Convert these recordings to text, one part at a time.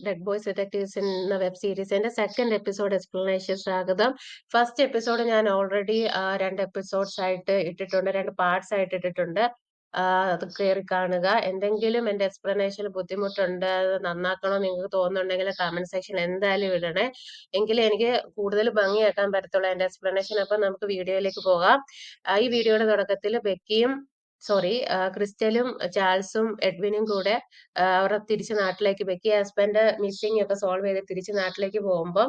Dead boys detectives എന്ന web സീരീസിന്റെ second episode explanation സ്വാഗതം. ഫസ്റ്റ് എപ്പിസോഡ് ഞാൻ ഓൾറെഡി 2 എപ്പിസോഡ്സ് ആയിട്ട് ഇട്ടിട്ടുണ്ട്. 2 പാർട്സ് ആയിട്ട് ഇട്ടിട്ടുണ്ട്. അത് കേറി കാണുക. എന്തെങ്കിലും എന്റെ എക്സ്പ്ലനേഷന് ബുദ്ധിമുട്ടുണ്ട്, അത് നന്നാക്കണമെന്ന് നിങ്ങൾക്ക് തോന്നുന്നുണ്ടെങ്കിൽ കമന്റ് സെക്ഷൻ എന്തായാലും ഇടണേ. എങ്കിലേ എനിക്ക് കൂടുതൽ ഭംഗിയാക്കാൻ പറ്റത്തുള്ളൂ എന്റെ എക്സ്പ്ലനേഷൻ. അപ്പൊ നമുക്ക് വീഡിയോയിലേക്ക് പോകാം. ഈ വീഡിയോയുടെ തുടക്കത്തിൽ ബെക്കിയും ക്രിസ്റ്റലും ചാൾസും എഡ്വിനും കൂടെ അവരുടെ തിരിച്ച് നാട്ടിലേക്ക് ബെക്കി ഹസ്ബൻഡ് മിസ്സിംഗ് ഒക്കെ സോൾവ് ചെയ്ത് തിരിച്ച് നാട്ടിലേക്ക് പോകുമ്പോൾ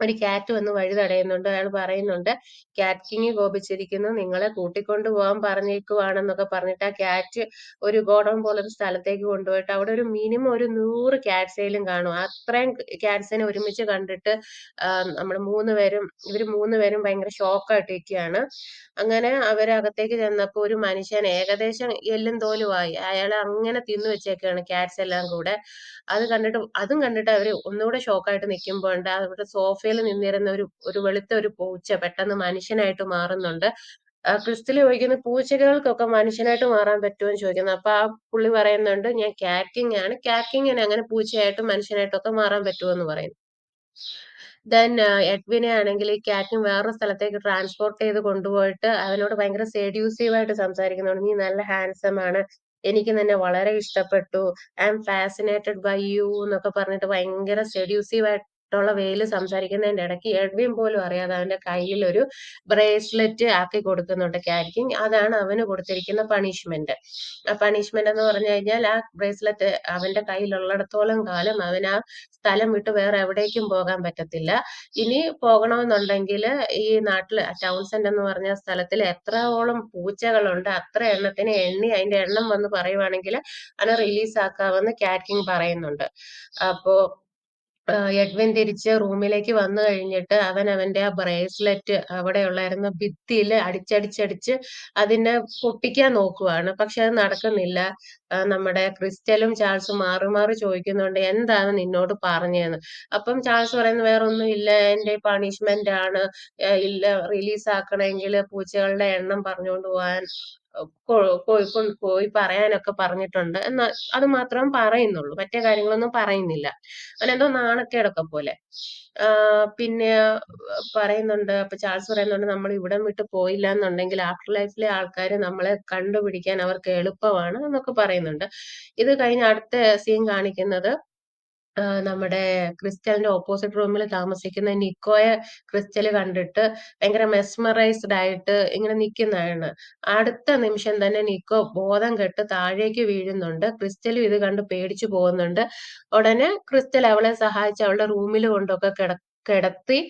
ഒരു ക്യാറ്റ് വന്ന് വഴി തടയുന്നുണ്ട്. അയാൾ പറയുന്നുണ്ട്, ക്യാറ്റ് കിങ് കോപിച്ചിരിക്കുന്നു, നിങ്ങളെ കൂട്ടിക്കൊണ്ടു പോകാൻ പറഞ്ഞേക്കുവാണെന്നൊക്കെ പറഞ്ഞിട്ട് ആ ക്യാറ്റ് ഒരു ഗോഡൌൺ പോലൊരു സ്ഥലത്തേക്ക് കൊണ്ടുപോയിട്ട് അവിടെ ഒരു മിനിമം ഒരു 100 ക്യാറ്റ്സേലും കാണും. അത്രയും ക്യാറ്റ്സിനെ ഒരുമിച്ച് കണ്ടിട്ട് ഇവര് മൂന്നുപേരും ഭയങ്കര ഷോക്കായിട്ടിരിക്കുകയാണ്. അങ്ങനെ അവരകത്തേക്ക് ചെന്നപ്പോ ഒരു മനുഷ്യൻ ഏകദേശം എല്ലും തോലുമായി അയാളെ അങ്ങനെ തിന്നു വെച്ചേക്കാണ് ക്യാറ്റ്സ് എല്ലാം കൂടെ. അതും കണ്ടിട്ട് അവര് ഒന്നുകൂടെ ഷോക്കായിട്ട് നിൽക്കുമ്പോണ്ട് അവിടെ സോഫയിൽ നിന്നിരുന്ന ഒരു വെളുത്ത ഒരു പൂച്ച പെട്ടെന്ന് മനുഷ്യനായിട്ട് മാറുന്നുണ്ട്. ക്രിസ്റ്റല് ചോദിക്കുന്നു, പൂച്ചകൾക്കൊക്കെ മനുഷ്യനായിട്ട് മാറാൻ പറ്റുമോ എന്ന് ചോദിക്കുന്നു. അപ്പൊ ആ പുള്ളി പറയുന്നുണ്ട്, ഞാൻ ക്യാറ്റ് കിങ് ആണ്, ക്യാറ്റ് കിങ്ങിന് അങ്ങനെ പൂച്ചയായിട്ടും മനുഷ്യനായിട്ടും ഒക്കെ മാറാൻ പറ്റുമോ എന്ന് പറയുന്നു. എഡ്വിനെ ആണെങ്കിൽ ഈ ക്യാറ്റിന് വേറൊരു സ്ഥലത്തേക്ക് ട്രാൻസ്പോർട്ട് ചെയ്ത് കൊണ്ടുപോയിട്ട് അവനോട് ഭയങ്കര സെഡ്യൂസീവ് ആയിട്ട് സംസാരിക്കുന്നുണ്ട്. നീ നല്ല ഹാൻസം ആണ്, എനിക്ക് നിന്നെ വളരെ ഇഷ്ടപ്പെട്ടു, I am fascinated by you എന്നൊക്കെ പറഞ്ഞിട്ട് ഭയങ്കര സെഡ്യൂസീവ് ആയിട്ടുള്ള വേയിൽ സംസാരിക്കുന്നതിന്റെ ഇടയ്ക്ക് എഡ്വിൻ പോലും അറിയാതെ അവന്റെ കയ്യിൽ ഒരു ബ്രേസ്ലെറ്റ് ആക്കി കൊടുക്കുന്നുണ്ട് ക്യാറ്റിങ്. അതാണ് അവന് കൊടുത്തിരിക്കുന്ന പണിഷ്മെന്റ്. ആ പണിഷ്മെന്റ് എന്ന് പറഞ്ഞു കഴിഞ്ഞാൽ ആ ബ്രേസ്ലെറ്റ് അവന്റെ കയ്യിലുള്ളിടത്തോളം കാലം അവൻ ആ സ്ഥലം വിട്ട് വേറെ എവിടേക്കും പോകാൻ പറ്റത്തില്ല. ഇനി പോകണമെന്നുണ്ടെങ്കിൽ ഈ നാട്ടില് ടൗൺസെന്റ് എന്ന് പറഞ്ഞ സ്ഥലത്തിൽ എത്രയോളം പൂച്ചകളുണ്ട് അത്ര എണ്ണത്തിനെ എണ്ണി അതിന്റെ എണ്ണം വന്ന് പറയുവാണെങ്കിൽ അതിനെ റിലീസ് ആക്കാമെന്ന് കാറ്റ് കിങ് പറയുന്നുണ്ട്. അപ്പോ എഡ്വിൻ തിരിച്ച് റൂമിലേക്ക് വന്നു കഴിഞ്ഞിട്ട് അവൻ അവന്റെ ആ ബ്രേസ്ലെറ്റ് അവിടെയുള്ളായിരുന്ന ഭിത്തിയിൽ അടിച്ചടിച്ചടിച്ച് അതിനെ പൊട്ടിക്കാൻ നോക്കുവാണ്. പക്ഷെ അത് നടക്കുന്നില്ല. നമ്മുടെ ക്രിസ്റ്റലും ചാൾസും മാറി മാറി ചോദിക്കുന്നുണ്ട്, എന്താണ് നിന്നോട് പറഞ്ഞതെന്ന്. അപ്പം ചാൾസ് പറയുന്നത്, വേറെ ഒന്നും ഇല്ല, എന്റെ പണിഷ്മെന്റ് ആണ്, ഇല്ല റിലീസ് ആക്കണമെങ്കിൽ പൂച്ചകളുടെ എണ്ണം പറഞ്ഞുകൊണ്ട് പോകാൻ പോയി പറയാനൊക്കെ പറഞ്ഞിട്ടുണ്ട് എന്ന് അത് മാത്രം പറയുന്നുള്ളൂ, മറ്റേ കാര്യങ്ങളൊന്നും പറയുന്നില്ല. അവനെന്തോ നാണക്കേടൊക്കെ പോലെ. പിന്നെ പറയുന്നുണ്ട്, അപ്പൊ ചാൾസ് പറയുന്നുണ്ട്, നമ്മൾ ഇവിടം വിട്ട് പോയില്ല എന്നുണ്ടെങ്കിൽ ആഫ്റ്റർ ലൈഫിലെ ആൾക്കാർ നമ്മളെ കണ്ടുപിടിക്കാൻ അവർക്ക് എളുപ്പമാണ് എന്നൊക്കെ പറയുന്നുണ്ട്. ഇത് കഴിഞ്ഞ് അടുത്ത സീൻ കാണിക്കുന്നത് നമ്മുടെ ക്രിസ്റ്റലിന്റെ ഓപ്പോസിറ്റ് റൂമിൽ താമസിക്കുന്ന നിക്കോയെ ക്രിസ്റ്റല് കണ്ടിട്ട് ഭയങ്കര മെസ്മറൈസ്ഡ് ആയിട്ട് ഇങ്ങനെ നിൽക്കുന്നതാണ്. അടുത്ത നിമിഷം തന്നെ നിക്കോ ബോധം കെട്ട് താഴേക്ക് വീഴുന്നുണ്ട്. ക്രിസ്റ്റലും ഇത് കണ്ട് പേടിച്ചു പോകുന്നുണ്ട്. ഉടനെ ക്രിസ്റ്റൽ അവളെ സഹായിച്ച് അവളുടെ റൂമിൽ കൊണ്ടൊക്കെ കിടത്തി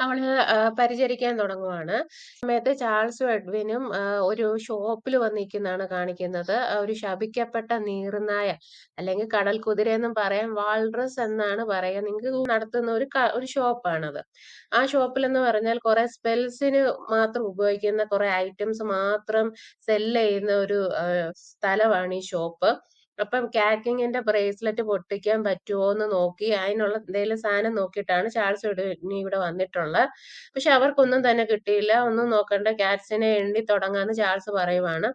അവളെ പരിചരിക്കാൻ തുടങ്ങുവാണ്. സമയത്ത് ചാൾസും എഡ്വിനും ഒരു ഷോപ്പിൽ വന്ന് നിൽക്കുന്നതാണ് കാണിക്കുന്നത്. ഒരു ശപിക്കപ്പെട്ട നീർനായ അല്ലെങ്കിൽ കടൽ കുതിരയെന്നും പറയാം, വാൾറസ് എന്നാണ് പറയാ. നിങ്ങൾക്ക് നടത്തുന്ന ഒരു ഷോപ്പാണത്. ആ ഷോപ്പിലെന്ന് പറഞ്ഞാൽ കുറെ സ്പെൽസിന് മാത്രം ഉപയോഗിക്കുന്ന കുറെ ഐറ്റംസ് മാത്രം സെല്ല് ചെയ്യുന്ന ഒരു സ്ഥലമാണ് ഈ ഷോപ്പ്. അപ്പം കാറ്റിങ്ങിന്റെ ബ്രേസ്ലെറ്റ് പൊട്ടിക്കാൻ പറ്റുമോ എന്ന് നോക്കി അതിനുള്ള എന്തെങ്കിലും സാധനം നോക്കിയിട്ടാണ് ചാൾസ് ഇവിടെ വന്നിട്ടുള്ളത്. പക്ഷെ അവർക്കൊന്നും തന്നെ കിട്ടിയില്ല. ഒന്നും നോക്കണ്ട, ക്യാറ്റ്സിനെ എണ്ണി തുടങ്ങാന്ന് ചാൾസ് പറയുവാണ്.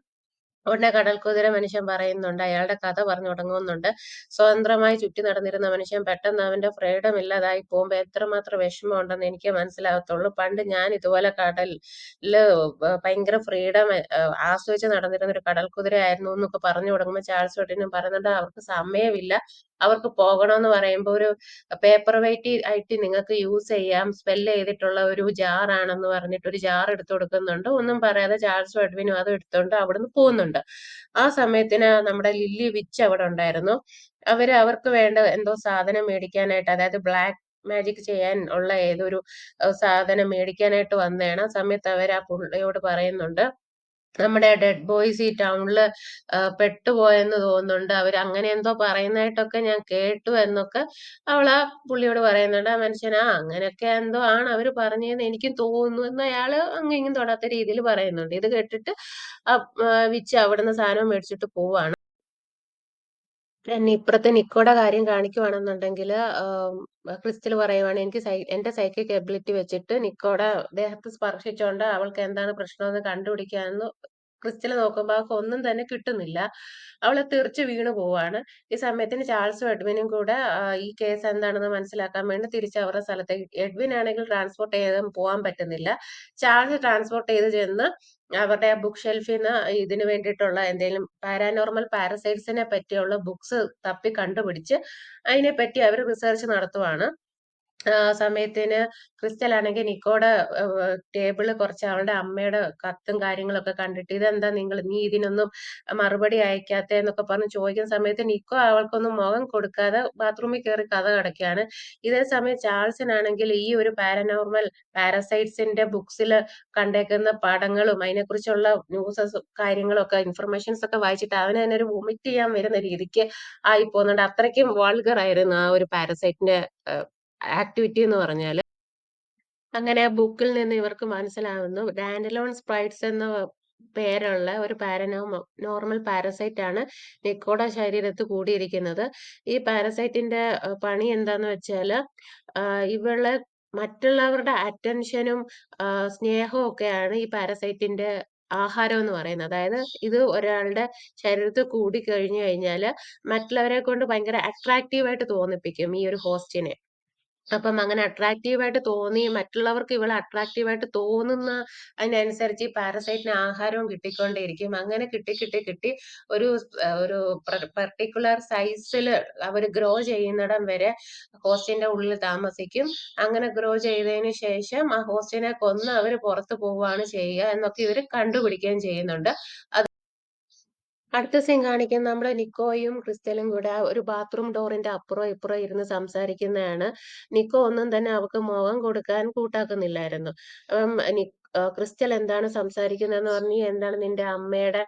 ഉടനെ കടൽക്കുതിര മനുഷ്യൻ പറയുന്നുണ്ട്, അയാളുടെ കഥ പറഞ്ഞു തുടങ്ങുന്നുണ്ട്. സ്വതന്ത്രമായി ചുറ്റി നടന്നിരുന്ന മനുഷ്യൻ പെട്ടെന്ന് അവന്റെ ഫ്രീഡം ഇല്ലാതായി പോകുമ്പോ എത്രമാത്രം വിഷമം ഉണ്ടെന്ന് എനിക്ക് മനസ്സിലാകത്തുള്ളൂ. പണ്ട് ഞാൻ ഇതുപോലെ കടലില് ഭയങ്കര ഫ്രീഡം ആസ്വദിച്ച് നടന്നിരുന്ന ഒരു കടൽക്കുതിര ആയിരുന്നു എന്നൊക്കെ പറഞ്ഞു തുടങ്ങുമ്പോൾ ചാൾസ് ഒട്ടിനും പറയുന്നുണ്ട്, അവർക്ക് സമയമില്ല, അവർക്ക് പോകണമെന്ന് പറയുമ്പോൾ ഒരു പേപ്പർ വെയിറ്റ് ആയിട്ട് നിങ്ങൾക്ക് യൂസ് ചെയ്യാം, സ്പെല്ല് ചെയ്തിട്ടുള്ള ഒരു ജാർ ആണെന്ന് പറഞ്ഞിട്ട് ഒരു ജാർ എടുത്തു കൊടുക്കുന്നുണ്ട്. ഒന്നും പറയാതെ ചാൾസും എഡ്വിനും അതും എടുത്തുകൊണ്ട് അവിടുന്ന് പോകുന്നുണ്ട്. ആ സമയത്തിന് നമ്മുടെ ലില്ലി വിച്ച് അവിടെ ഉണ്ടായിരുന്നു. അവർക്ക് വേണ്ട എന്തോ സാധനം മേടിക്കാനായിട്ട്, അതായത് ബ്ലാക്ക് മാജിക് ചെയ്യാൻ ഉള്ള ഏതൊരു സാധനം മേടിക്കാനായിട്ട് വന്നതാണ്. ആ സമയത്ത് അവർ ആ പുള്ളിയോട് പറയുന്നുണ്ട്, നമ്മുടെ ഡെഡ് ബോയ്സ് ഈ ടൗണില് പെട്ടുപോയെന്ന് തോന്നുന്നുണ്ട്, അവര് അങ്ങനെ എന്തോ പറയുന്നതായിട്ടൊക്കെ ഞാൻ കേട്ടു എന്നൊക്കെ അവളാ പുള്ളിയോട് പറയുന്നുണ്ട്. ആ മനുഷ്യൻ, അങ്ങനെയൊക്കെ എന്തോ ആണ് അവര് പറഞ്ഞതെന്ന് എനിക്കും തോന്നുന്നു എന്ന് അയാള് അങ്ങും ഇങ്ങും തൊടാത്ത രീതിയിൽ പറയുന്നുണ്ട്. ഇത് കേട്ടിട്ട് വിച്ച് അവിടുന്ന് സാധനം മേടിച്ചിട്ട് പോവാണ്. പിന്നെ ഇപ്പുറത്തെ നിക്കോടെ കാര്യം കാണിക്കുവാണെന്നുണ്ടെങ്കിൽ ക്രിസ്റ്റൽ പറയുവാണ്, എനിക്ക് എന്റെ സൈക്കിക് എബിലിറ്റി വെച്ചിട്ട് നിക്കോടെ ദേഹത്ത് സ്പർശിച്ചുകൊണ്ട് അവൾക്ക് എന്താണ് പ്രശ്നമെന്ന് കണ്ടുപിടിക്കാമെന്ന് ക്രിസ്റ്റൽ നോക്കുമ്പോ അവൾക്കൊന്നും തന്നെ കിട്ടുന്നില്ല. അവള് തെറിച്ച് വീണ് പോവാണ്. ഈ സമയത്തിന് ചാൾസും എഡ്വിനും കൂടെ ഈ കേസ് എന്താണെന്ന് മനസ്സിലാക്കാൻ വേണ്ടി തിരിച്ച് അവരുടെ സ്ഥലത്തേക്ക് എഡ്വിനാണെങ്കിൽ ട്രാൻസ്പോർട്ട് ചെയ്ത് പോവാൻ പറ്റുന്നില്ല. ചാൾസ് ട്രാൻസ്പോർട്ട് ചെയ്ത് ചെന്ന് അവരുടെ ബുക്ക് ഷെൽഫിന്ന് ഇതിന് വേണ്ടിയിട്ടുള്ള എന്തേലും പാരാനോർമൽ പാരസൈറ്റ്സിനെ പറ്റിയുള്ള ബുക്സ് തപ്പി കണ്ടുപിടിച്ച് അതിനെപ്പറ്റി അവര് റിസർച്ച് നടത്തുവാണ്. സമയത്തിന് ക്രിസ്റ്റലാണെങ്കി നിക്കോടെ ടേബിളില് കുറച്ച് അവളുടെ അമ്മയുടെ കത്തും കാര്യങ്ങളൊക്കെ കണ്ടിട്ട് "ഇതെന്താ നീ ഇതിനൊന്നും മറുപടി അയക്കാത്തെ?" പറഞ്ഞ് ചോദിക്കുന്ന സമയത്ത് നിക്കോ അവൾക്കൊന്നും മുഖം കൊടുക്കാതെ ബാത്റൂമിൽ കേറി കതക് അടയ്ക്കുകയാണ്. ഇതേ സമയം ചാൾസിനാണെങ്കിൽ ഈ ഒരു പാരനോർമൽ പാരസൈറ്റ്സിന്റെ ബുക്സില് കണ്ടേക്കുന്ന പടങ്ങളും അതിനെക്കുറിച്ചുള്ള ന്യൂസസും കാര്യങ്ങളൊക്കെ ഇൻഫർമേഷൻസ് ഒക്കെ വായിച്ചിട്ട് അവന് തന്നെ ഒരു വൊമിറ്റ് ചെയ്യാൻ വരുന്ന രീതിക്ക് ആയിപ്പോകുന്നുണ്ട്. അത്രയ്ക്കും വൾഗർ ആയിരുന്നു ആ ഒരു പാരസൈറ്റിന്റെ ആക്ടിവിറ്റി എന്ന് പറഞ്ഞാല്. അങ്ങനെ ആ ബുക്കിൽ നിന്ന് ഇവർക്ക് മനസ്സിലാവുന്നു ഡാൻഡലോൺ സ്പ്രൈറ്റ്സ് എന്ന പേരുള്ള ഒരു നോർമൽ പാരസൈറ്റ് ആണ് നിക്കോടെ ശരീരത്ത് കൂടിയിരിക്കുന്നത്. ഈ പാരസൈറ്റിന്റെ പണി എന്താന്ന് വെച്ചാല് ഇവള് മറ്റുള്ളവരുടെ അറ്റൻഷനും സ്നേഹവും ഒക്കെയാണ് ഈ പാരസൈറ്റിന്റെ ആഹാരം എന്ന് പറയുന്നത്. അതായത് ഇത് ഒരാളുടെ ശരീരത്തിൽ കൂടി കഴിഞ്ഞു കഴിഞ്ഞാല് മറ്റുള്ളവരെ കൊണ്ട് ഭയങ്കര അട്രാക്റ്റീവ് ആയിട്ട് തോന്നിപ്പിക്കും ഈ ഒരു ഹോസ്റ്റിനെ. അപ്പം അങ്ങനെ അട്രാക്റ്റീവ് ആയിട്ട് തോന്നി മറ്റുള്ളവർക്ക് ഇവളെ അട്രാക്റ്റീവ് ആയിട്ട് തോന്നുന്ന അതിനനുസരിച്ച് ഈ പാരസൈറ്റിന് ആഹാരവും കിട്ടിക്കൊണ്ടേയിരിക്കും. അങ്ങനെ കിട്ടി, കിട്ടി, കിട്ടി ഒരു ഒരു പർട്ടിക്കുലർ സൈസില് അവര് ഗ്രോ ചെയ്യുന്നിടം വരെ ഹോസ്റ്റിന്റെ ഉള്ളിൽ താമസിക്കും. അങ്ങനെ ഗ്രോ ചെയ്തതിന് ശേഷം ആ ഹോസ്റ്റിനെ കൊന്ന് അവര് പുറത്ത് പോവുകയാണ് ചെയ്യുക എന്നൊക്കെ ഇവര് കണ്ടുപിടിക്കുകയും ചെയ്യുന്നുണ്ട്. അടുത്ത സീൻ കാണിക്കുന്നത് നമ്മുടെ നിക്കോയും ക്രിസ്റ്റലും കൂടെ ഒരു ബാത്റൂം ഡോറിന്റെ അപ്പുറവും ഇപ്പുറവും ഇരുന്ന് സംസാരിക്കുന്നതാണ്. നിക്കോ ഒന്നും തന്നെ അവൾക്ക് മുഖം കൊടുക്കാൻ കൂട്ടാക്കുന്നില്ലായിരുന്നു. അപ്പം ക്രിസ്റ്റൽ എന്താണ് സംസാരിക്കുന്നതെന്ന് പറഞ്ഞ് എന്താണ് നിന്റെ അമ്മയുടെ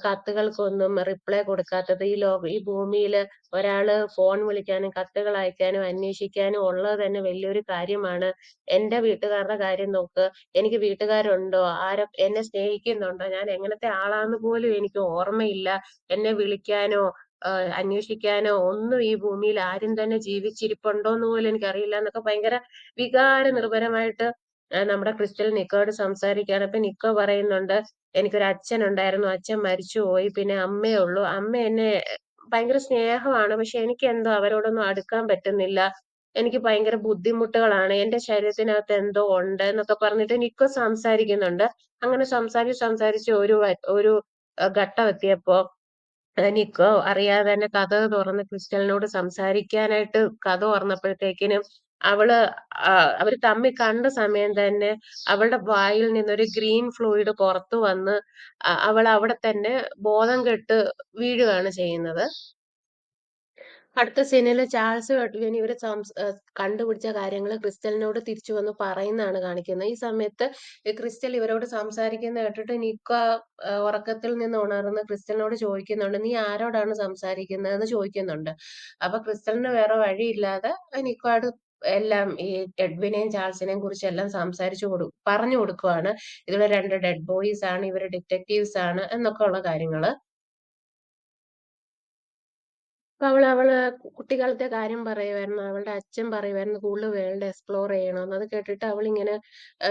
കത്തുകൾക്കൊന്നും റിപ്ലൈ കൊടുക്കാത്തത്? ഈ ഭൂമിയില് ഒരാള് ഫോൺ വിളിക്കാനും കത്തുകൾ അയക്കാനും അന്വേഷിക്കാനും ഉള്ളത് തന്നെ വലിയൊരു കാര്യമാണ്. എന്റെ വീട്ടുകാരുടെ കാര്യം നോക്ക്. എനിക്ക് വീട്ടുകാരുണ്ടോ? എന്നെ സ്നേഹിക്കുന്നുണ്ടോ? ഞാൻ എങ്ങനത്തെ ആളാന്ന് പോലും എനിക്ക് ഓർമ്മയില്ല. എന്നെ വിളിക്കാനോ അന്വേഷിക്കാനോ ഒന്നും ഈ ഭൂമിയിൽ ആരും തന്നെ ജീവിച്ചിരിപ്പുണ്ടോന്ന് പോലും എനിക്കറിയില്ല എന്നൊക്കെ ഭയങ്കര വികാരനിർഭരമായിട്ട് നമ്മുടെ ക്രിസ്റ്റൽ നിക്കോയോട് സംസാരിക്കുകയാണ്. അപ്പൊ നിക്കോ പറയുന്നുണ്ട്, "എനിക്കൊരു അച്ഛനുണ്ടായിരുന്നു. അച്ഛൻ മരിച്ചുപോയി. പിന്നെ അമ്മയേ ഉള്ളൂ. അമ്മ എന്നെ ഭയങ്കര സ്നേഹമാണ്. പക്ഷെ എനിക്കെന്തോ അവരോടൊന്നും അടുക്കാൻ പറ്റുന്നില്ല. എനിക്ക് ഭയങ്കര ബുദ്ധിമുട്ടുകളാണ്. എന്റെ ശരീരത്തിനകത്ത് എന്തോ ഉണ്ട്" എന്നൊക്കെ പറഞ്ഞിട്ട് നിക്കോ സംസാരിക്കുന്നുണ്ട്. അങ്ങനെ സംസാരിച്ച് സംസാരിച്ച് ഒരു ഘട്ടം എത്തിയപ്പോ നിക്കോ അറിയാതെ തന്നെ കതക് തുറന്ന് ക്രിസ്റ്റലിനോട് സംസാരിക്കാനായിട്ട് കതക് തുറന്നപ്പോഴത്തേക്കിനും അവള് അവര് തമ്മിൽ കണ്ട സമയം തന്നെ അവളുടെ വായിൽ നിന്നൊരു ഗ്രീൻ ഫ്ലൂയിഡ് പുറത്തു വന്ന് അവൾ അവിടെ തന്നെ ബോധം കെട്ട് വീഴുകയാണ് ചെയ്യുന്നത്. അടുത്ത സീനില് ചാൾസും എഡ്വിനും ഇവര് കണ്ടുപിടിച്ച കാര്യങ്ങള് ക്രിസ്റ്റലിനോട് തിരിച്ചു വന്ന് പറയുന്നതാണ് കാണിക്കുന്നത്. ഈ സമയത്ത് ഈ ക്രിസ്റ്റൽ ഇവരോട് സംസാരിക്കുന്നത് കേട്ടിട്ട് നിക്കോ ഉറക്കത്തിൽ നിന്ന് ഉണർന്ന് ക്രിസ്റ്റലിനോട് ചോദിക്കുന്നുണ്ട്, "നീ ആരോടാണ് സംസാരിക്കുന്നതെന്ന്?" ചോദിക്കുന്നുണ്ട്. അപ്പൊ ക്രിസ്റ്റലിന് വേറെ വഴിയില്ലാതെ നിക്കോയോട് എല്ലാം ഈ എഡ്വിനെയും ചാൾസിനെയും കുറിച്ചെല്ലാം പറഞ്ഞു കൊടുക്കുവാണ്. "ഇതിവിടെ 2 ഡെഡ് ബോയ്സ് ആണ്. ഇവര് ഡിറ്റക്റ്റീവ്സ് ആണ്" എന്നൊക്കെ ഉള്ള കാര്യങ്ങള്. അപ്പൊ അവള് കുട്ടിക്കാലത്തെ കാര്യം പറയുവായിരുന്നു. അവളുടെ അച്ഛൻ പറയുവായിരുന്നു കൂടുതൽ വേൾഡ് എക്സ്പ്ലോർ ചെയ്യണമെന്ന്. അത് കേട്ടിട്ട് അവളിങ്ങനെ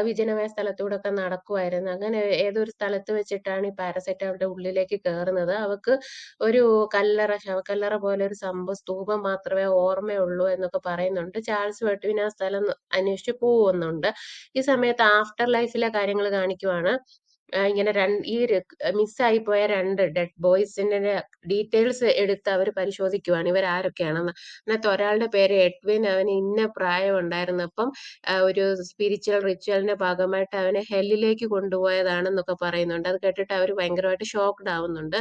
വിജനമായ സ്ഥലത്തൂടൊക്കെ നടക്കുവായിരുന്നു. അങ്ങനെ ഏതൊരു സ്ഥലത്ത് വെച്ചിട്ടാണ് ഈ പാരസൈറ്റ് അവളുടെ ഉള്ളിലേക്ക് കേറുന്നത്. അവക്ക് ഒരു ശവക്കല്ലറ പോലെ ഒരു സ്തൂപം മാത്രമേ ഓർമ്മയുള്ളൂ എന്നൊക്കെ പറയുന്നുണ്ട്. ചാൾസ് വെഡ്വിൻ ആ സ്ഥലം അന്വേഷിച്ച് പോവുന്നുണ്ട്. ഈ സമയത്ത് ആഫ്റ്റർ ലൈഫിലെ കാര്യങ്ങള് കാണിക്കുവാണ്. ഇങ്ങനെ മിസ്സായി പോയ 2 ഡെഡ് ബോയ്സിന്റെ ഡീറ്റെയിൽസ് എടുത്ത് അവര് പരിശോധിക്കുവാണ്. ഇവരാരൊക്കെയാണെന്ന്. അതിനകത്ത് ഒരാളുടെ പേര് എഡ്വിൻ. അവന് ഇന്ന പ്രായം ഉണ്ടായിരുന്നപ്പം ഒരു സ്പിരിച്വൽ റിച്വലിന്റെ ഭാഗമായിട്ട് അവനെ ഹെല്ലിലേക്ക് കൊണ്ടുപോയതാണെന്നൊക്കെ പറയുന്നുണ്ട്. അത് കേട്ടിട്ട് അവര് ഭയങ്കരമായിട്ട് ഷോക്ക്ഡ് ആവുന്നുണ്ട്.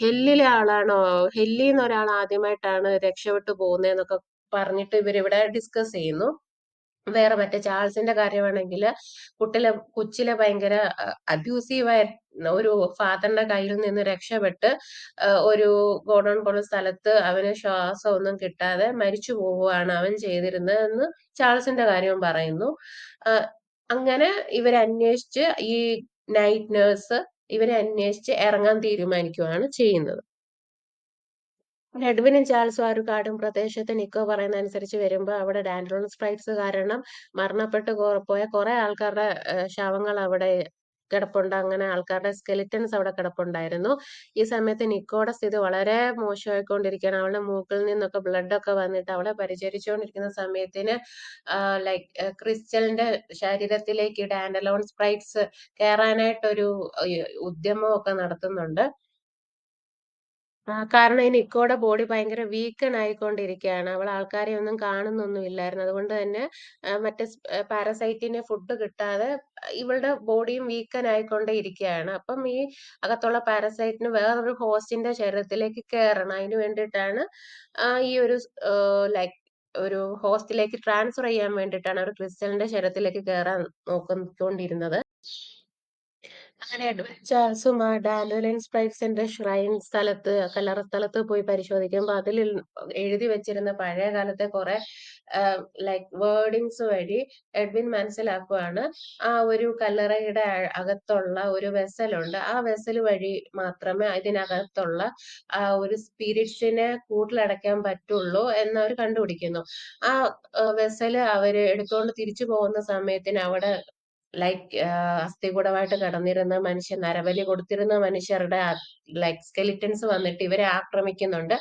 ഹെല്ലിലെ ആളാണോ? ഹെല്ലീന്ന് ഒരാൾ ആദ്യമായിട്ടാണ് രക്ഷപ്പെട്ടു പോകുന്നതെന്നൊക്കെ പറഞ്ഞിട്ട് ഇവരിവിടെ ഡിസ്കസ് ചെയ്യുന്നു. വേറെ മറ്റേ ചാൾസിന്റെ കാര്യമാണെങ്കില് കൊച്ചിലെ ഭയങ്കര അബ്യൂസീവ് ആയിരുന്ന ഒരു ഫാദറിന്റെ കയ്യിൽ നിന്ന് രക്ഷപ്പെട്ട് ഒരു ഗോഡൌൺ പോലുള്ള സ്ഥലത്ത് അവന് ശ്വാസം ഒന്നും കിട്ടാതെ മരിച്ചു പോവുകയാണ് അവൻ ചെയ്തിരുന്നതെന്ന് ചാൾസിന്റെ കാര്യവും പറയുന്നു. ആഹ് അങ്ങനെ ഇവരന്വേഷിച്ച് ഈ നൈറ്റ് നേഴ്സ് ഇവരെ അന്വേഷിച്ച് ഇറങ്ങാൻ തീരുമാനിക്കുകയാണ് ചെയ്യുന്നത്. എഡ്വിനും ചാൾസും ആ ഒരു കാടും പ്രദേശത്ത് നിക്കോ പറയുന്നതനുസരിച്ച് വരുമ്പോ അവിടെ ഡാൻഡ്രോൺ സ്പ്രൈറ്റ്സ് കാരണം മരണപ്പെട്ട് പോയ കുറെ ആൾക്കാരുടെ ശവങ്ങൾ അവിടെ കിടപ്പുണ്ട്. അങ്ങനെ ആൾക്കാരുടെ സ്കെലിറ്റൺസ് അവിടെ കിടപ്പുണ്ടായിരുന്നു. ഈ സമയത്ത് നിക്കോടെ സ്ഥിതി വളരെ മോശമായിക്കൊണ്ടിരിക്കുകയാണ്. അവളുടെ മൂക്കിൽ നിന്നൊക്കെ ബ്ലഡൊക്കെ വന്നിട്ട് അവളെ പരിചരിച്ചുകൊണ്ടിരിക്കുന്ന സമയത്തിന് ക്രിസ്റ്റലിന്റെ ശരീരത്തിലേക്ക് ഡാൻഡലോൺ സ്പ്രൈറ്റ്സ് കേറാനായിട്ടൊരു ഉദ്യമമൊക്കെ നടത്തുന്നുണ്ട്. കാരണം ഈ നിക്കോടെ ബോഡി ഭയങ്കര വീക്കൻ ആയിക്കൊണ്ടിരിക്കുകയാണ്. അവൾ ആൾക്കാരെ ഒന്നും കാണുന്നൊന്നും ഇല്ലായിരുന്നു. അതുകൊണ്ട് തന്നെ മറ്റേ പാരസൈറ്റിന് ഫുഡ് കിട്ടാതെ ഇവളുടെ ബോഡിയും വീക്കൻ ആയിക്കൊണ്ടേ ഇരിക്കുകയാണ്. അപ്പം ഈ അകത്തുള്ള പാരസൈറ്റിന് വേറൊരു ഹോസ്റ്റിന്റെ ശരീരത്തിലേക്ക് കേറണം. അതിന് വേണ്ടിയിട്ടാണ് ഈ ഒരു ലൈക്ക് ഒരു ഹോസ്റ്റിലേക്ക് ട്രാൻസ്ഫർ ചെയ്യാൻ വേണ്ടിയിട്ടാണ് അവർ ക്രിസ്റ്റലിന്റെ ശരീരത്തിലേക്ക് കേറാൻ നോക്കിക്കൊണ്ടിരുന്നത്. അങ്ങനെ ചാൾസും ആ ഡാൻഡലിൻ സ്പ്രൈറ്റ്സിന്റെ ഷ്രൈൻ സ്ഥലത്ത് കല്ലറ സ്ഥലത്ത് പോയി പരിശോധിക്കുമ്പോൾ അതിൽ എഴുതി വെച്ചിരുന്ന പഴയ കാലത്തെ കുറെ ലൈക്ക് വേർഡിങ്സ് വഴി എഡ്വിൻ മനസ്സിലാക്കുവാണ് ആ ഒരു കല്ലറയുടെ അകത്തുള്ള ഒരു വെസലുണ്ട്. ആ വെസൽ വഴി മാത്രമേ ഇതിനകത്തുള്ള ആ ഒരു സ്പിരിറ്റ്സിനെ കൂട്ടിലടയ്ക്കാൻ പറ്റുള്ളൂ എന്ന് അവർ കണ്ടുപിടിക്കുന്നു. ആ വെസല് അവര് എടുത്തുകൊണ്ട് തിരിച്ചു പോകുന്ന സമയത്തിന് അവിടെ ലൈക്ക് അസ്ഥികൂടമായിട്ട് കിടന്നിരുന്ന മനുഷ്യൻ നരബലി കൊടുത്തിരുന്ന മനുഷ്യരുടെ ലൈക്ക് സ്കെലിറ്റൻസ് വന്നിട്ട് ഇവരെ ആക്രമിക്കുന്നുണ്ട്.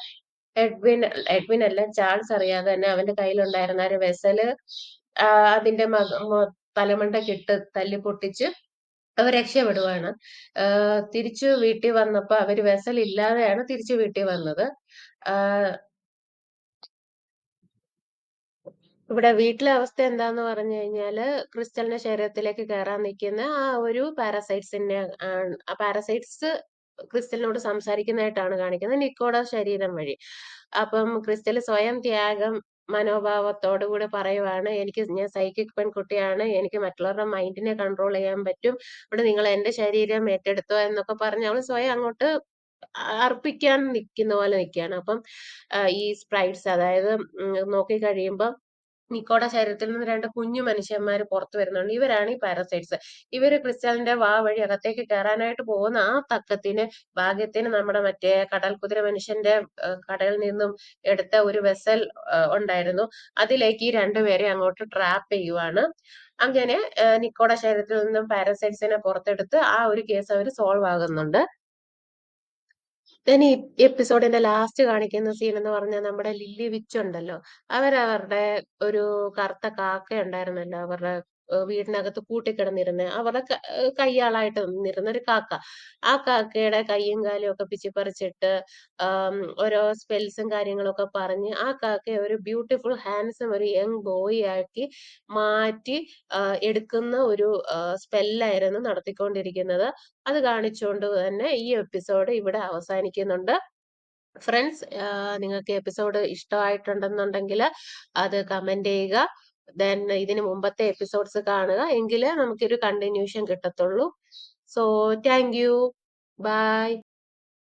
എഡ്വിൻ എഡ്വിൻ അല്ല ചാൾസ് അറിയാതെ തന്നെ അവന്റെ കയ്യിലുണ്ടായിരുന്ന ഒരു വെസല് അതിന്റെ തലമണ്ടക്കിട്ട് തല്ലി പൊട്ടിച്ച് അവർ രക്ഷപ്പെടുവാണ്. തിരിച്ചു വീട്ടിൽ വന്നപ്പോ അവര് വെസൽ ഇല്ലാതെയാണ് തിരിച്ചു വീട്ടിൽ വന്നത്. ആഹ് ഇവിടെ വീട്ടിലെ അവസ്ഥ എന്താന്ന് പറഞ്ഞു കഴിഞ്ഞാല് ക്രിസ്റ്റലിന്റെ ശരീരത്തിലേക്ക് കയറാൻ നിൽക്കുന്ന ആ ഒരു പാരസൈറ്റ്സിന്റെ ആ പാരസൈറ്റ്സ് ക്രിസ്റ്റലിനോട് സംസാരിക്കുന്നതായിട്ടാണ് കാണിക്കുന്നത് നിക്കോടെ ശരീരം വഴി. അപ്പം ക്രിസ്റ്റൽ സ്വയം ത്യാഗം മനോഭാവത്തോടു കൂടി പറയുവാണ് ഞാൻ സൈക്കിക് പെൺകുട്ടിയാണ്, എനിക്ക് മറ്റുള്ളവരുടെ മൈൻഡിനെ കൺട്രോൾ ചെയ്യാൻ പറ്റും, ഇവിടെ നിങ്ങൾ എന്റെ ശരീരം ഏറ്റെടുത്തോ എന്നൊക്കെ പറഞ്ഞ് അവള് സ്വയം അങ്ങോട്ട് അർപ്പിക്കാൻ നിൽക്കുന്ന പോലെ നിൽക്കുകയാണ്. അപ്പം ഈ സ്പ്രൈറ്റ്സ് അതായത് നോക്കി കഴിയുമ്പോൾ നിക്കോടെ ശരീരത്തിൽ നിന്ന് രണ്ട് കുഞ്ഞു മനുഷ്യന്മാര് പുറത്തു വരുന്നുണ്ട്. ഇവരാണ് ഈ പാരസൈറ്റ്സ്. ഇവര് ക്രിസ്റ്റലിന്റെ വാ വഴി അകത്തേക്ക് കയറാനായിട്ട് പോകുന്ന ആ തക്കത്തിന് ഭാഗ്യത്തിന് നമ്മുടെ മറ്റേ കടൽ കുതിര മനുഷ്യന്റെ കടയിൽ നിന്നും എടുത്ത ഒരു വെസൽ ഉണ്ടായിരുന്നു. അതിലേക്ക് ഈ രണ്ടുപേരെ അങ്ങോട്ട് ട്രാപ്പ് ചെയ്യുവാണ്. അങ്ങനെ നിക്കോടെ ശരീരത്തിൽ നിന്നും പാരസൈറ്റ്സിനെ പുറത്തെടുത്ത് ആ ഒരു കേസ് അവർ സോൾവ് ആകുന്നുണ്ട്. ഈ എപ്പിസോഡിന്റെ ലാസ്റ്റ് കാണിക്കുന്ന സീൻ എന്ന് പറഞ്ഞാൽ നമ്മുടെ ലില്ലി വിച്ച് ഉണ്ടല്ലോ, അവരവരുടെ ഒരു കറുത്ത കാക്ക ഉണ്ടായിരുന്നല്ലോ അവരുടെ വീടിനകത്ത് കൂട്ടിക്കിടന്നിരുന്ന അവരുടെ കയ്യാളായിട്ട് നിന്നിരുന്ന ഒരു കാക്ക. ആ കാക്കയുടെ കയ്യും കാലും ഒക്കെ പിച്ചിപ്പറിച്ചിട്ട് ഓരോ സ്പെൽസും കാര്യങ്ങളൊക്കെ പറഞ്ഞ് ആ കാക്കയെ ഒരു ബ്യൂട്ടിഫുൾ ഹാൻസം ഒരു യങ് ബോയ് ആക്കി മാറ്റി എടുക്കുന്ന ഒരു സ്പെല്ലായിരുന്നു നടത്തിക്കൊണ്ടിരിക്കുന്നത്. അത് കാണിച്ചുകൊണ്ട് തന്നെ ഈ എപ്പിസോഡ് ഇവിടെ അവസാനിക്കുന്നുണ്ട്. ഫ്രണ്ട്സ്, നിങ്ങൾക്ക് എപ്പിസോഡ് ഇഷ്ടമായിട്ടുണ്ടെന്നുണ്ടെങ്കിൽ അത് കമന്റ് ചെയ്യുക. ദെൻ ഇതിന് മുമ്പത്തെ എപ്പിസോഡ്സ് കാണുക. എങ്കിലേ നമുക്കൊരു കണ്ടിന്യൂഷൻ കിട്ടത്തുള്ളൂ. So thank you. ബൈ.